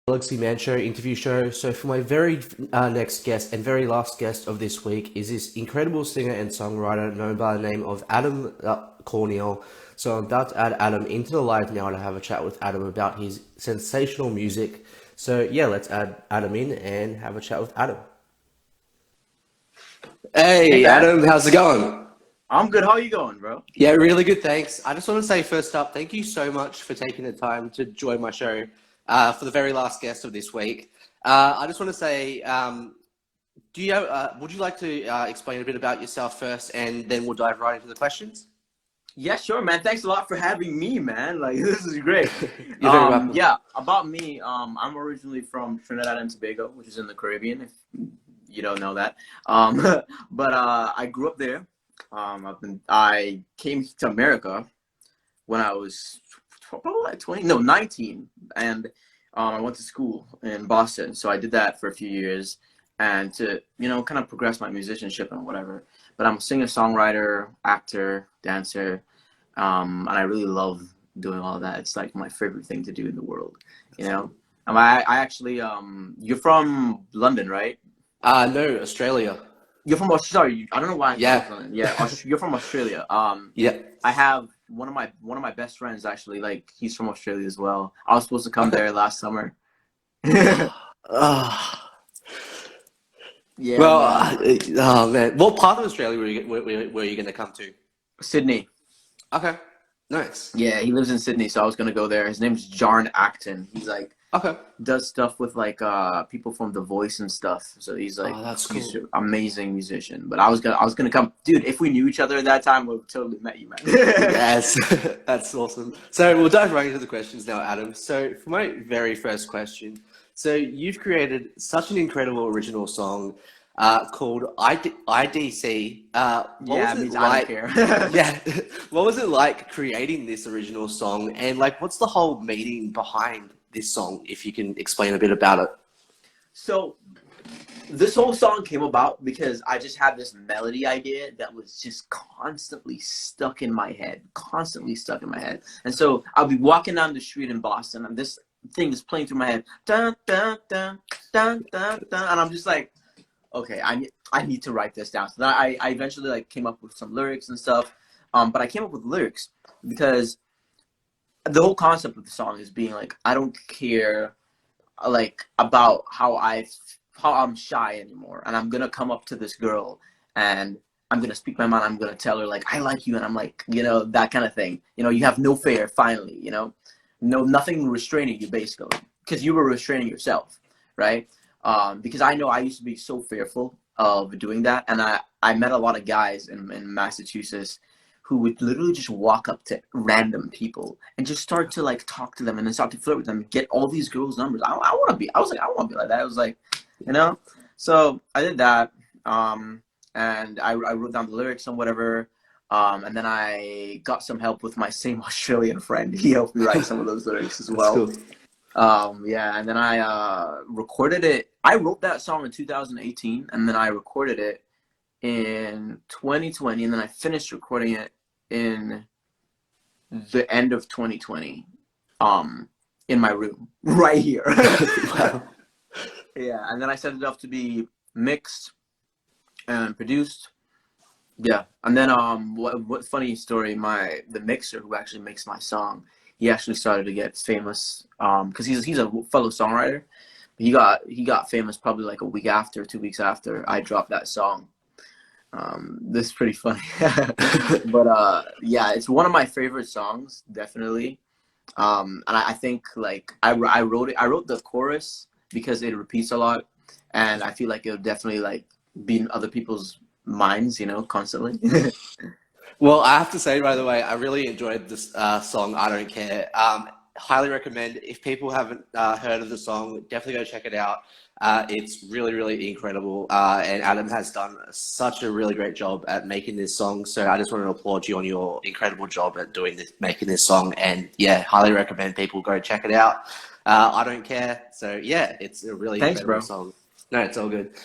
Galaxy Man Show interview show. So for my very next guest and very last guest of this week is this incredible singer and songwriter known by the name of Adam Corneal. So I'm about to add Adam into the live now to have a chat with Adam about his sensational music. So yeah, let's add Adam in and have a chat with Adam. Hey Hey man, Adam, how's it going? I'm good. How are you going, bro? Yeah, really good, thanks. I just want to say first up, thank you so much for taking the time to join my show for the very last guest of this week. I just want to say, would you like to explain a bit about yourself first, and then we'll dive right into the questions? Yeah, sure, man. Thanks a lot for having me, man. Like this is great. You're very welcome. Yeah, about me. I'm originally from Trinidad and Tobago, which is in the Caribbean. If you don't know that, um, but I grew up there. I came to America when I was probably like 20, no, 19, and I went to school in Boston. So I did that for a few years, and to kind of progress my musicianship and whatever. But I'm a singer, songwriter, actor, dancer, and I really love doing all that. It's like my favorite thing to do in the world, you know. I actually, you're from London, right? No, Australia. You're from Australia. I don't know why I thought Yeah, London. Yeah, you're from Australia. yeah. I have one of my best friends actually. Like he's from Australia as well. I was supposed to come Okay. there last summer. Yeah, Ah, well, man. oh man, what part of Australia were you going to come to? Sydney. Okay, nice. Yeah, he lives in Sydney, so I was gonna go there. His name's Jarn Acton. He's like Okay. does stuff with like people from The Voice and stuff. So Oh, that's he's cool. an amazing musician. But I was gonna come, dude. If we knew each other at that time, we would totally met you, man. Yes, that's awesome. So we'll dive right into the questions now, Adam. So for my very first question, so you've created such an incredible original song called IDC. What Yeah, was it it means I don't like? care. Yeah, what was it like creating this original song? And like, what's the whole meaning behind this song? If you can explain a bit about it. So this whole song came about because I just had this melody idea that was just constantly stuck in my head. And so I'll be walking down the street in Boston, and this thing is playing through my head, dun dun dun dun dun dun, and I'm just like, okay, I need to write this down. So then I eventually like came up with some lyrics and stuff. But I came up with lyrics because the whole concept of the song is being like, I don't care like about how I'm shy anymore, and I'm gonna come up to this girl and I'm gonna speak my mind. I'm gonna tell her like I like you, and I'm like that kind of thing. You have no fear finally. No nothing restraining you basically because you were restraining yourself, right? Because I know I used to be so fearful of doing that, and I met a lot of guys in Massachusetts who would literally just walk up to random people and just start to like talk to them and then start to flirt with them, get all these girls' numbers. I want to be. I was like, I want to be like that. I was like, you know. So I did that, and I wrote down the lyrics and whatever. And then I got some help with my same Australian friend. He helped me write some of those lyrics as That's well. cool. Yeah, and then I recorded it. I wrote that song in 2018, and then I recorded it in 2020, and then I finished recording it in the end of 2020, in my room right here. Wow. Yeah, and then I set it up to be mixed and produced. Yeah, and then what funny story? The mixer who actually makes my song, he actually started to get famous because he's a fellow songwriter. He got famous probably like a week after, 2 weeks after I dropped that song. This is pretty funny. But yeah, it's one of my favorite songs, definitely. And I think like I wrote the chorus because it repeats a lot, and I feel like it would definitely like be in other people's minds, constantly. Well, I have to say, by the way, I really enjoyed this song, I Don't Care. Highly recommend. If people haven't heard of the song, definitely go check it out. It's really, really incredible. And Adam has done such a really great job at making this song. So I just want to applaud you on your incredible job at doing this, making this song. And yeah, highly recommend people go check it out. I Don't Care. So yeah, it's a really Thanks, incredible bro. song. No, it's all good.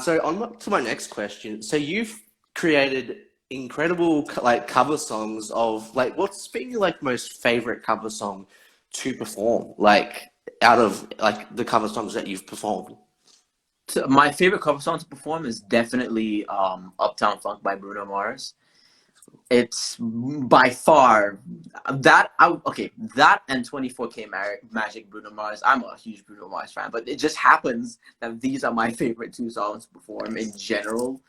So to my next question. So you've created incredible like cover songs of like what's been your like most favorite cover song to perform? Like out of like the cover songs that you've performed? So my favorite cover song to perform is definitely Uptown Funk by Bruno Mars. It's by far that and 24K Magic Bruno Mars. I'm a huge Bruno Mars fan, but it just happens that these are my favorite two songs to perform in general.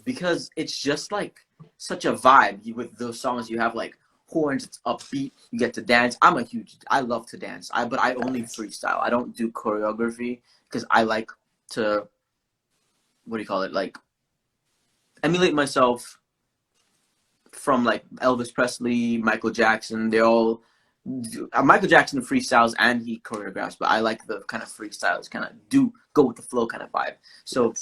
Because it's just like such a vibe. With those songs, you have like horns, it's upbeat, you get to dance. I love to dance. But I only freestyle. I don't do choreography because I like to, what do you call it, like emulate myself from like Elvis Presley, Michael Jackson. They all Michael Jackson freestyles and he choreographs, but I like the kind of freestyles, kind of do go with the flow kind of vibe. So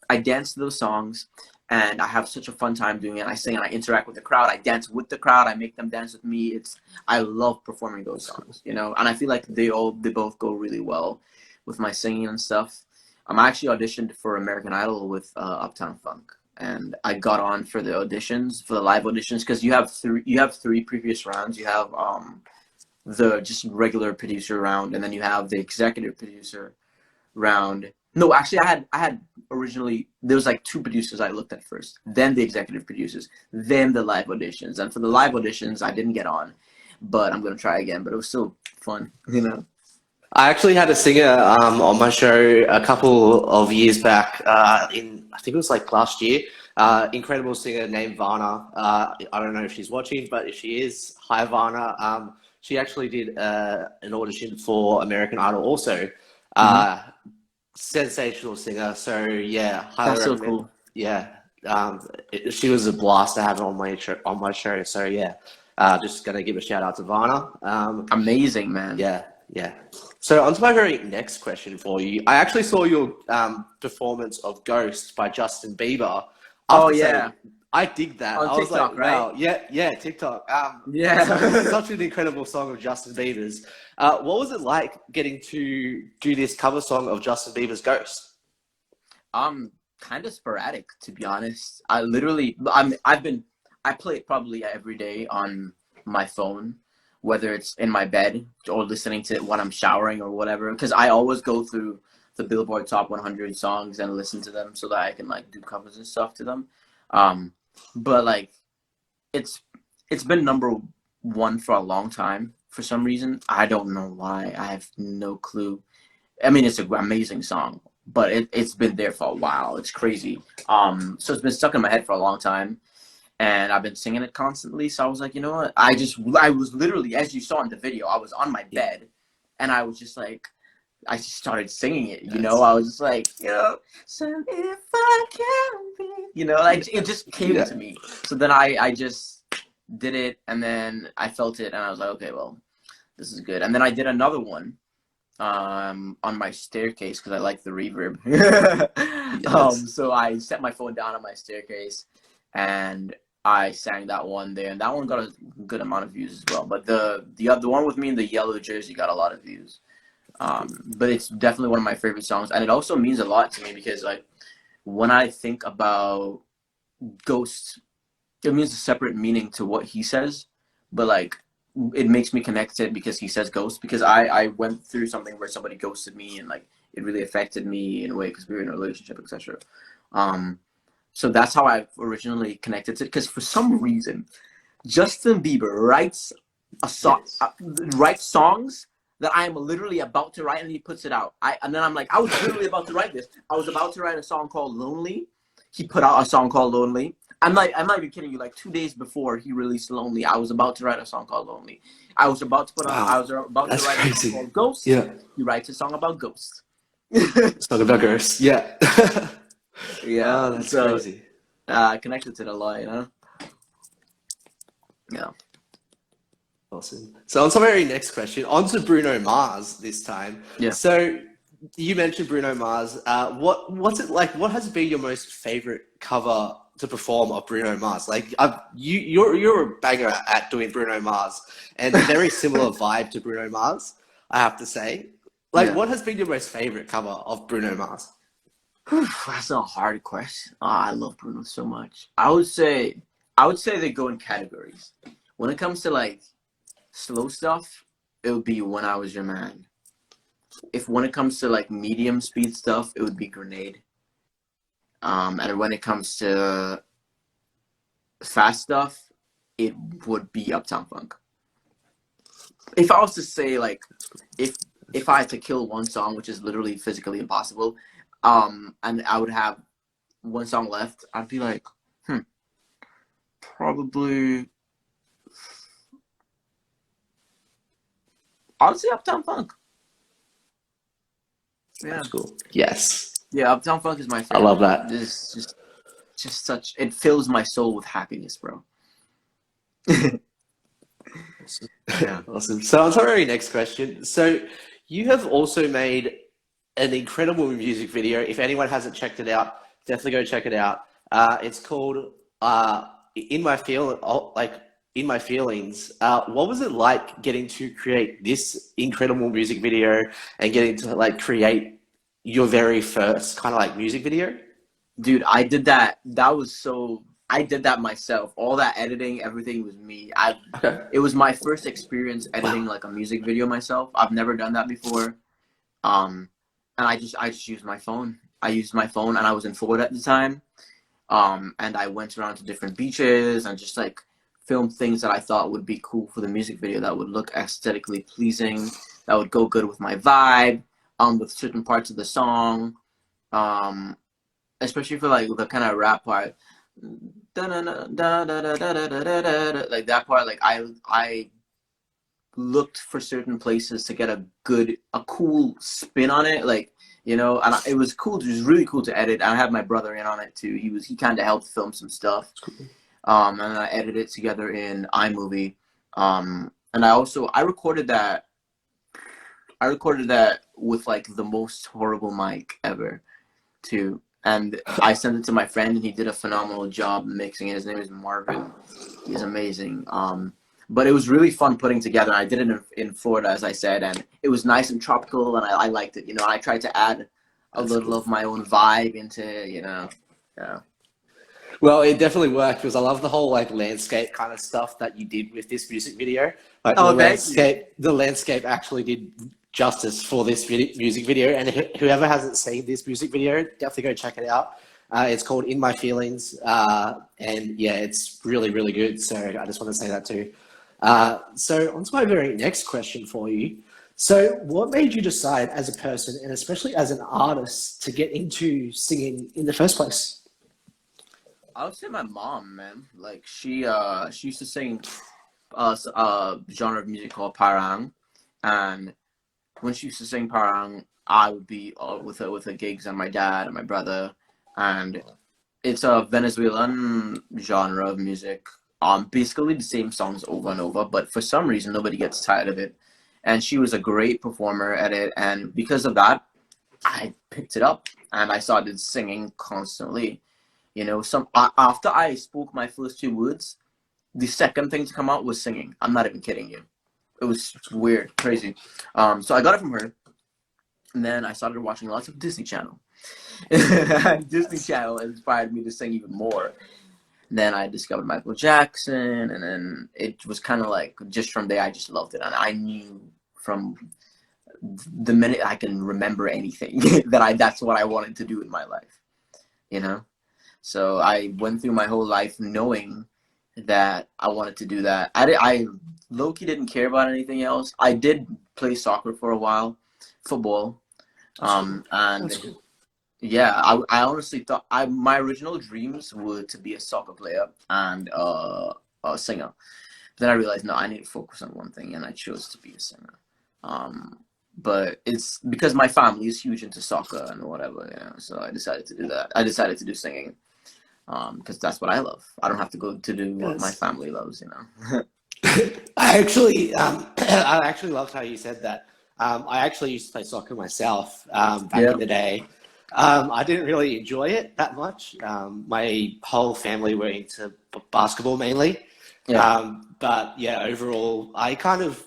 I dance to those songs and I have such a fun time doing it. I sing and I interact with the crowd. I dance with the crowd. I make them dance with me. I love performing those songs, you know, and I feel like they both go really well with my singing and stuff. I actually auditioned for American Idol with Uptown Funk. And I got on for the auditions, for the live auditions, because you have three previous rounds. You have the just regular producer round, and then you have the executive producer round. No, actually, I had originally, there was like two producers I looked at first, then the executive producers, then the live auditions. And for the live auditions, I didn't get on, but I'm gonna try again. But it was still fun, you know. I actually had a singer on my show a couple of years back I think it was like last year. Incredible singer named Varna. I don't know if she's watching, but if she is, hi Varna. She actually did an audition for American Idol also. Sensational singer. So yeah, highly That's so recommend. cool. Yeah, she was a blast to have on my show. So yeah, just gonna give a shout out to Varna. Amazing, man. Yeah. So on to my very next question for you. I actually saw your performance of Ghost by Justin Bieber. Oh yeah, I dig that. on I was TikTok, like, right? wow, yeah, TikTok. Yeah. Such an incredible song of Justin Bieber's. What was it like getting to do this cover song of Justin Bieber's Ghost? Kind of sporadic, to be honest. I play it probably every day on my phone, whether it's in my bed or listening to it when I'm showering or whatever, because I always go through the Billboard Top 100 songs and listen to them so that I can like do covers and stuff to them. But like it's been number one for a long time for some reason. I don't know why. I have no clue. I mean, it's an amazing song, but it's been there for a while. It's crazy. So it's been stuck in my head for a long time. And I've been singing it constantly. So I was like, you know what? I was literally, as you saw in the video, I was on my bed and I was just like, I just started singing it, you know? I was just like, you know, so if I can be, you know, like it just came to me. So then I just did it and then I felt it and I was like, okay, well, this is good. And then I did another one on my staircase because I like the reverb. So I set my phone down on my staircase and I sang that one there, and that one got a good amount of views as well. But the one with me in the yellow jersey got a lot of views. But it's definitely one of my favorite songs, and it also means a lot to me because like when I think about Ghost, it means a separate meaning to what he says, but like it makes me connect to it because he says ghost. Because I went through something where somebody ghosted me, and like it really affected me in a way because we were in a relationship, etc. So that's how I originally connected to it. Because for some reason, Justin Bieber writes writes songs that I am literally about to write, and he puts it out. And then I'm like, I was literally about to write this. I was about to write a song called Lonely. He put out a song called Lonely. I'm not even kidding you. Like 2 days before he released Lonely, I was about to write a song called Lonely. I was about to write a song called Ghost. Yeah. He writes a song about ghosts. Song about ghosts. Yeah. Yeah. Oh, that's crazy. I connected to it a lot, you know? Yeah. Awesome. So on to my very next question, on to Bruno Mars this time. Yeah. So you mentioned Bruno Mars. What's it like? What has been your most favorite cover to perform of Bruno Mars? Like you're a banger at doing Bruno Mars, and very similar vibe to Bruno Mars, I have to say. Like, what has been your most favorite cover of Bruno Mars? That's a hard question. Oh, I love Bruno so much. I would say they go in categories. When it comes to like slow stuff, it would be When I Was Your Man. if when it comes to like medium speed stuff, it would be Grenade. And when it comes to fast stuff, it would be Uptown Funk. If I was to say like, if I had to kill one song, which is literally physically impossible, and I would have one song left, I'd be like, probably, I would say Uptown Funk. Yeah. That's cool. Yes. Yeah, Uptown Funk is my favorite. I love that. It's just such, it fills my soul with happiness, bro. Yeah. Awesome. So on to our next question. So you have also made an incredible music video. If anyone hasn't checked it out, definitely go check it out. It's called In My Feelings. What was it like getting to create this incredible music video and getting to like create your very first kind of like music video? Dude, I did that. I did that myself. All that editing, everything was me. It was my first experience editing like a music video myself. I've never done that before. And I just used my phone. I used my phone, and I was in Florida at the time. And I went around to different beaches and just like filmed things that I thought would be cool for the music video, that would look aesthetically pleasing, that would go good with my vibe, with certain parts of the song, especially for like the kind of rap part, like that part. Like I looked for certain places to get a cool spin on it, like, you know, and it was cool. It was really cool to edit. I had my brother in on it too. He kind of helped film some stuff. Cool. And I edited it together in iMovie. And I recorded that. I recorded that with like the most horrible mic ever, too. And I sent it to my friend, and he did a phenomenal job mixing it. His name is Marvin. He's amazing. But it was really fun putting together. I did it in Florida, as I said, and it was nice and tropical, and I liked it. You know, I tried to add a little of my own vibe into, you know, yeah. Well, it definitely worked, because I love the whole like landscape kind of stuff that you did with this music video. Like the landscape actually did justice for this music video, and whoever hasn't seen this music video, definitely go check it out. It's called In My Feelings, and yeah, it's really, really good. So I just want to say that too. So on to my very next question for you. So what made you decide as a person, and especially as an artist, to get into singing in the first place? I would say my mom, man. Like she used to sing a genre of music called parang, and when she used to sing parang, I would be with her gigs, and my dad and my brother, and it's a Venezuelan genre of music. Basically the same songs over and over, but for some reason nobody gets tired of it. And she was a great performer at it, and because of that, I picked it up and I started singing constantly. You know, after I spoke my first 2 words, the second thing to come out was singing. I'm not even kidding you. It was weird, crazy. So I got it from her, and then I started watching lots of Disney Channel. Disney Channel inspired me to sing even more. Then I discovered Michael Jackson, and then it was kind of like, just from there, I just loved it. And I knew from the minute I can remember anything that's what I wanted to do in my life, you know? So I went through my whole life knowing that I wanted to do that. I low-key didn't care about anything else. I did play soccer for a while, football, and yeah, I honestly thought my original dreams were to be a soccer player and a singer. Then I realized, no, I need to focus on one thing, and I chose to be a singer. But it's because my family is huge into soccer and whatever, you know. So I decided to do that. I decided to do singing, because that's what I love. I don't have to go to do what my family loves, you know. I actually loved how you said that. I actually used to play soccer myself back in the day. I didn't really enjoy it that much. My whole family were into basketball mainly. Yeah. But yeah, overall, I kind of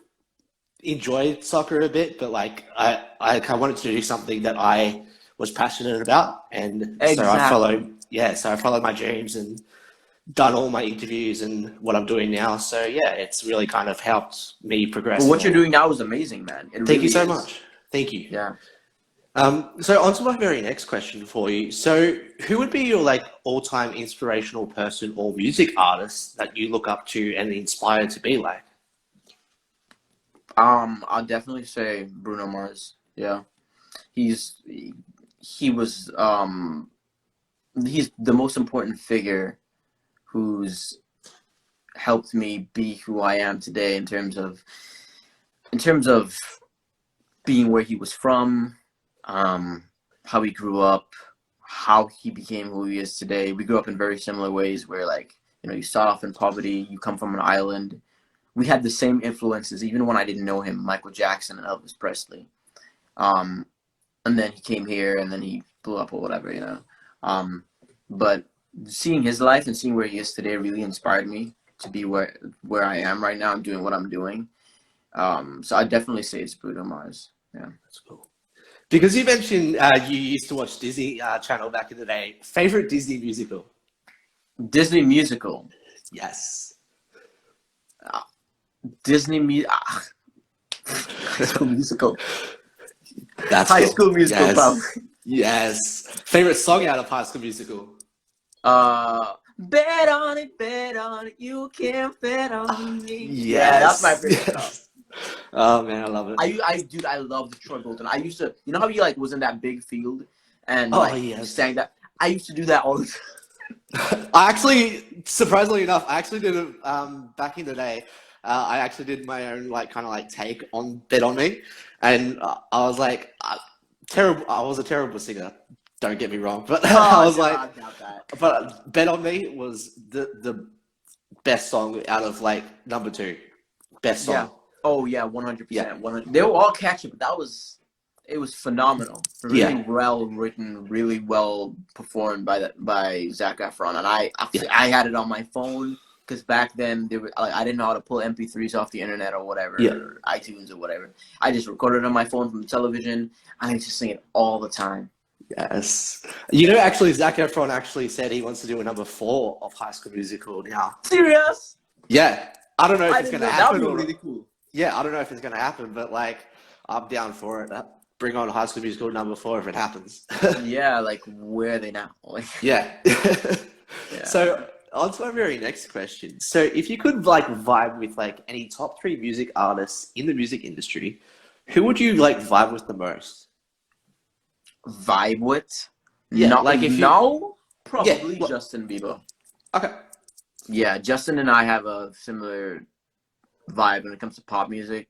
enjoyed soccer a bit, but like I kind of wanted to do something that I was passionate about, and so I followed my dreams and done all my interviews and what I'm doing now. So yeah, it's really kind of helped me progress. Well, what you're doing now is amazing, man. Thank you so much. Thank you. Yeah. So on to my very next question for you. So who would be your like all-time inspirational person or music artist that you look up to and inspire to be like? I'll definitely say Bruno Mars. Yeah. He's he was he's the most important figure who's helped me be who I am today in terms of being where he was from, how he grew up, how he became who he is today. We grew up in very similar ways where, like, you know, you start off in poverty, you come from an island. We had the same influences, even when I didn't know him, Michael Jackson and Elvis Presley. And then he came here and then he blew up or whatever, you know. But seeing his life and seeing where he is today really inspired me to be where I am right now. I'm doing what I'm doing. So I definitely say it's Bruno Mars. Yeah. That's cool. Because you mentioned you used to watch Disney Channel back in the day. Favorite Disney musical? Disney musical. Yes. High School Musical. That's High cool. School Musical, Yes. probably. Yes. Favorite song out of High School Musical? Bet on it, you can't bet on me. Yes. Yeah, that's my favorite song. Yes. Oh man, I love it. Dude, I love the Troy Bolton. I used to, you know how he like was in that big field and he yes. sang that. I used to do that all the time. I actually, surprisingly enough, I actually did it back in the day. I actually did my own like kind of like take on Bet on Me, and I was like terrible. I was a terrible singer. Don't get me wrong, but I was like, but Bet on Me was the best song out of like number 2, best song. Yeah. Oh yeah, 100%. Yeah. 100. They were all catchy, but it was phenomenal. Really well written, really well performed by Zac Efron. And I had it on my phone because back then I didn't know how to pull MP3s off the internet or whatever, or iTunes or whatever. I just recorded it on my phone from the television, and I used to sing it all the time. Yes. You know, actually, Zac Efron actually said he wants to do a number 4 of High School Musical now. Serious? Yeah. I don't know if it's going to happen. That would be really cool. Yeah, I don't know if it's going to happen, but like, I'm down for it. Bring on High School Musical number 4 if it happens. Yeah, like where are they now? Yeah. So on to my very next question. So if you could like vibe with like any top 3 music artists in the music industry, who would you like vibe with the most? Vibe with? Yeah, no, like if probably Justin Bieber. Okay. Yeah, Justin and I have a similar vibe when it comes to pop music.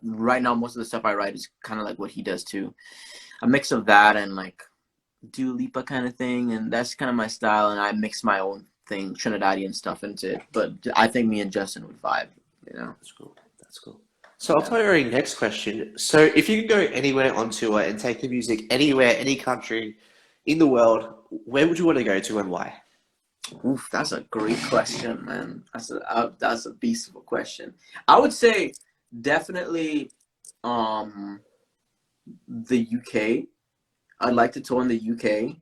Right now most of the stuff I write is kind of like what he does too, a mix of that and like Dua Lipa kind of thing, and that's kind of my style, and I mix my own thing, Trinidadian stuff into it. But I think me and Justin would vibe, you know. That's cool. So I'll tell you our next question. So if you could go anywhere on tour and take the music anywhere, any country in the world, where would you want to go to and why? Oof, that's a great question, man. That's a beast of a question. I would say definitely the UK. I'd like to tour in the UK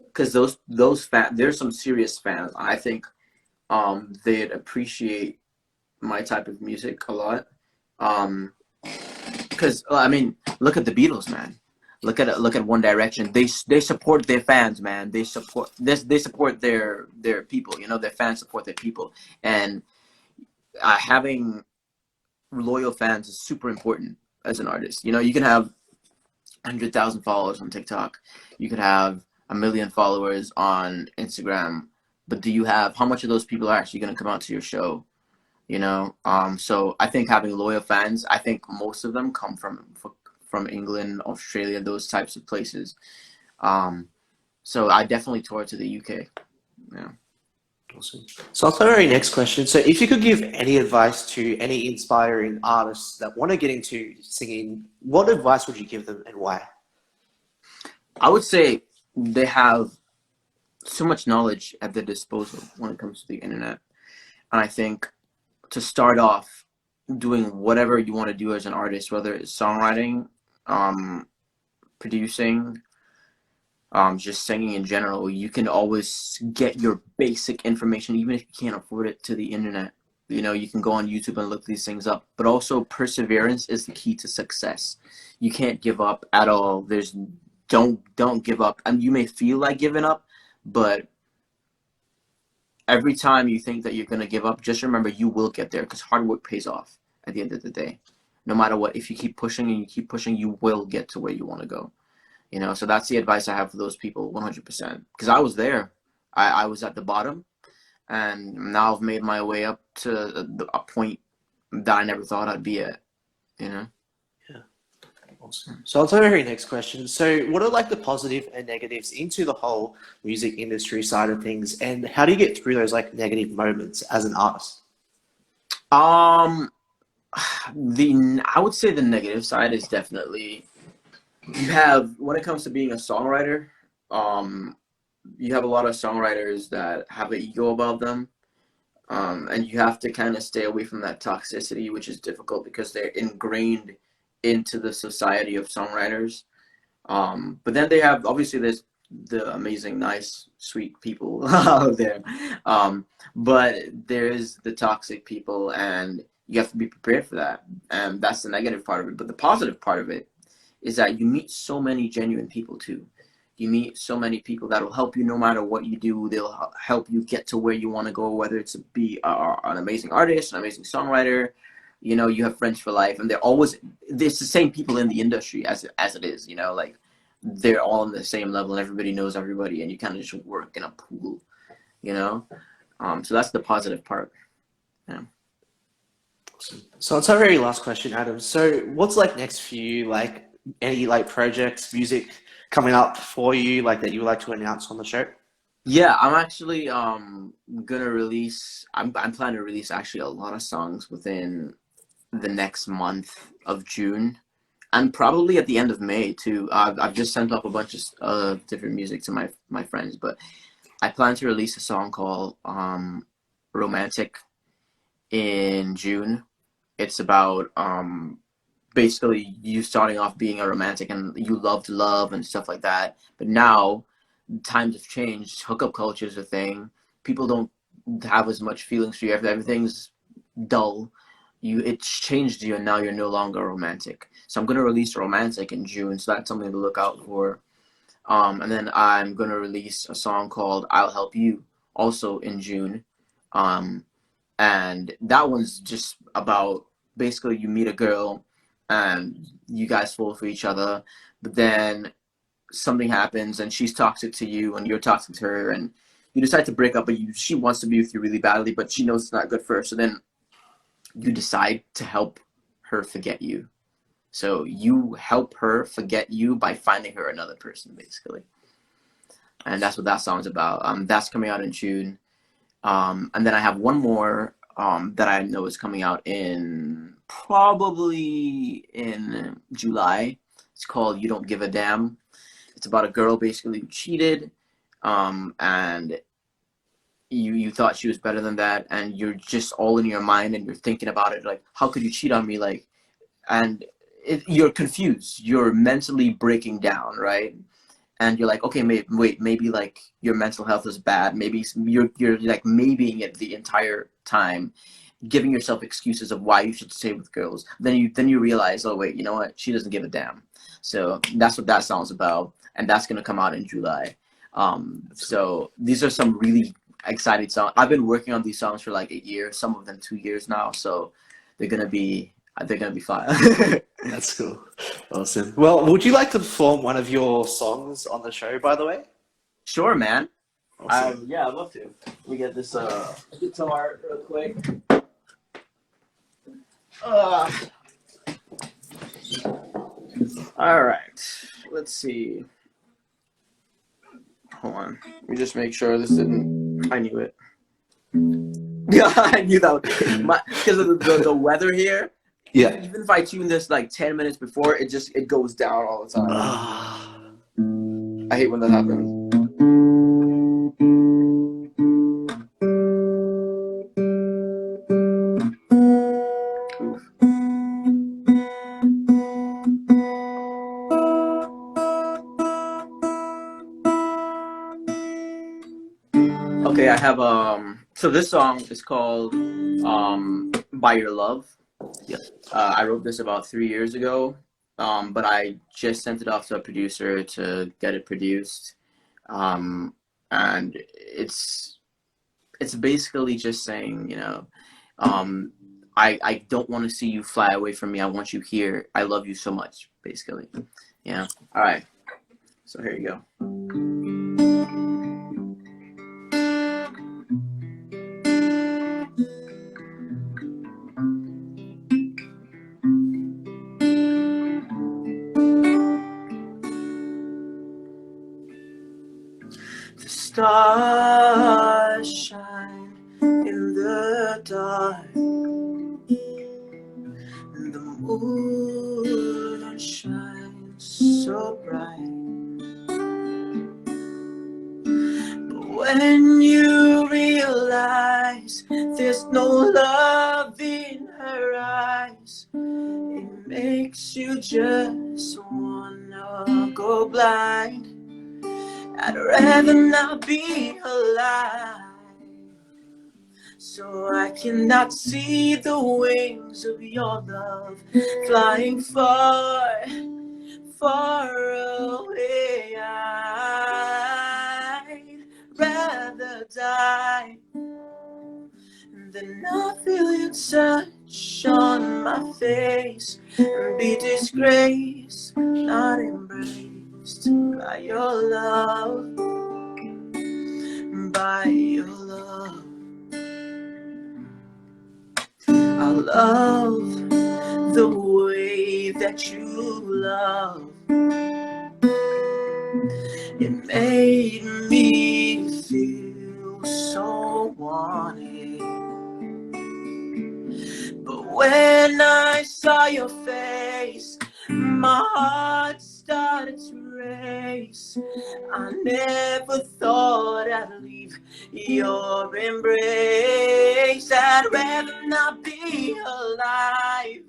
because those fans, there's some serious fans. I think they'd appreciate my type of music a lot. Because I mean, look at the Beatles, man. Look at One Direction. They support their fans, man. They support their people. You know, their fans support their people, and having loyal fans is super important as an artist. You know, you can have 100,000 followers on TikTok, you could have 1 million followers on Instagram, but how much of those people are actually going to come out to your show? You know, so I think having loyal fans, I think most of them come from England, Australia, those types of places. So I definitely tour to the UK. Yeah. Awesome. So I'll tell you our next question. So if you could give any advice to any inspiring artists that want to get into singing, what advice would you give them and why? I would say they have so much knowledge at their disposal when it comes to the internet. And I think to start off doing whatever you want to do as an artist, whether it's songwriting, producing, just singing in general, you can always get your basic information, even if you can't afford it, to the internet. You know, you can go on YouTube and look these things up. But also, perseverance is the key to success. You can't give up at all. Don't give up. And you may feel like giving up, but every time you think that you're gonna give up, just remember you will get there, because hard work pays off at the end of the day. No matter what, if you keep pushing and you keep pushing, you will get to where you want to go. You know, so that's the advice I have for those people, 100%. Because I was there. I was at the bottom, and now I've made my way up to a point that I never thought I'd be at. You know. Yeah. Awesome. So I'll tell you your next question. So what are like the positive and negatives into the whole music industry side of things, and how do you get through those like negative moments as an artist? I would say the negative side is definitely, you have, when it comes to being a songwriter, you have a lot of songwriters that have an ego about them, and you have to kind of stay away from that toxicity, which is difficult because they're ingrained into the society of songwriters. But then they have, obviously, there's the amazing, nice, sweet people out there, but there's the toxic people, and you have to be prepared for that. And that's the negative part of it. But the positive part of it is that you meet so many genuine people too. You meet so many people that will help you no matter what you do. They'll help you get to where you want to go, whether it's to be an amazing artist, an amazing songwriter. You know, you have friends for life, and there's the same people in the industry as it is, you know, like they're all on the same level and everybody knows everybody, and you kind of just work in a pool, you know? So that's the positive part. Yeah. So it's our very last question, Adam. So what's like next for you? Like any like projects, music coming up for you, like that you would like to announce on the show? Yeah, I'm actually gonna release. I'm planning to release actually a lot of songs within the next month of June, and probably at the end of May too. I've just sent up a bunch of different music to my friends, but I plan to release a song called "Romantic" in June. It's about basically you starting off being a romantic and you loved love and stuff like that, but now times have changed. Hookup culture is a thing. People don't have as much feelings for you. Everything's dull. It's changed you, and now you're no longer romantic. So I'm gonna release Romantic in June, so that's something to look out for. And then I'm gonna release a song called "I'll Help You" also in June. And that one's just about, basically you meet a girl and you guys fall for each other, but then something happens and she's toxic to you and you're toxic to her, and you decide to break up, but she wants to be with you really badly, but she knows it's not good for her. So then you decide to help her forget you. So you help her forget you by finding her another person, basically. And that's what that song's about. That's coming out in June. And then I have one more that I know is coming out probably in July. It's called "You Don't Give a Damn." It's about a girl basically who cheated, and you thought she was better than that, and you're just all in your mind and you're thinking about it, like, how could you cheat on me? Like, and you're confused. You're mentally breaking down, right? And you're like, okay, maybe like your mental health is bad. Maybe you're like maybeing it the entire time, giving yourself excuses of why you should stay with girls. Then you realize, oh wait, you know what? She doesn't give a damn. So that's what that song's about, and that's gonna come out in July. So these are some really exciting songs. I've been working on these songs for like a year, some of them 2 years now. So they're gonna be fire. That's cool. Awesome. Well, would you like to perform one of your songs on the show, by the way? Sure, man. Awesome. Yeah, I'd love to. We get this guitar real quick. All right. Let's see. Hold on. Let me just make sure this didn't. I knew it. Yeah, I knew that. Because of the weather here. Yeah. Even if I tune this like 10 minutes before, it goes down all the time. I hate when that happens. Okay, I have So this song is called By Your Love. Yep. I wrote this about 3 years ago, but I just sent it off to a producer to get it produced. And it's basically just saying, I don't want to see you fly away from me. I want you here. I love you so much, basically. Yeah. All right. So here you go. The stars shine in the dark, and the moon shines so bright. But when you realize there's no love in her eyes, it makes you just wanna go blind. I'd rather not be alive, so I cannot see the wings of your love flying far, far away. I'd rather die than not feel your touch on my face and be disgraced, not embraced by your love, by your love. I love the way that you love. It made me feel so wanted. But when I saw your face, my heart started to race. I never thought I'd leave your embrace. I'd rather not be alive,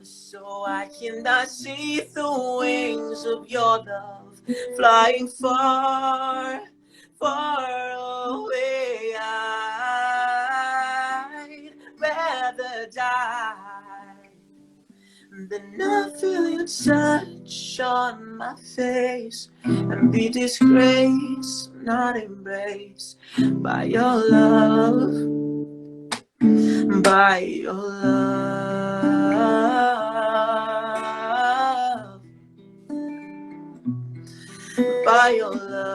so I cannot see the wings of your love flying far, far away. I'd rather die than not feel your touch on my face and be disgraced, not embraced by your love, by your love, by your love,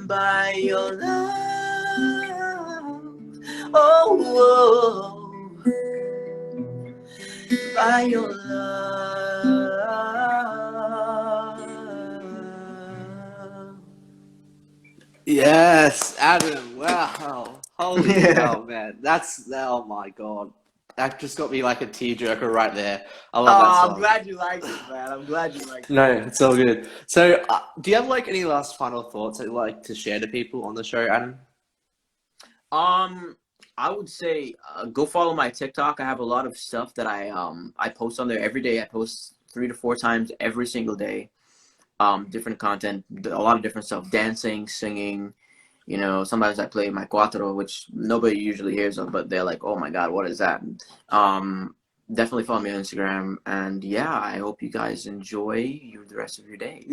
by your love. Oh, by your love. Yes, Adam. Wow. Holy Yeah. hell, man. Oh my God. That just got me like a tearjerker right there. I Oh, love that I'm song. glad you liked it, man. I'm glad you liked it. No, it's all good. So, do you have like any last final thoughts that you'd like to share to people on the show, Adam? I would say go follow my TikTok. I have a lot of stuff that I post on there every day. I post 3 to 4 times every single day. Different content, a lot of different stuff, dancing, singing. Sometimes I play my cuatro, which nobody usually hears of, but they're like, "Oh my God, what is that?" Definitely follow me on Instagram, and yeah, I hope you guys enjoy the rest of your day.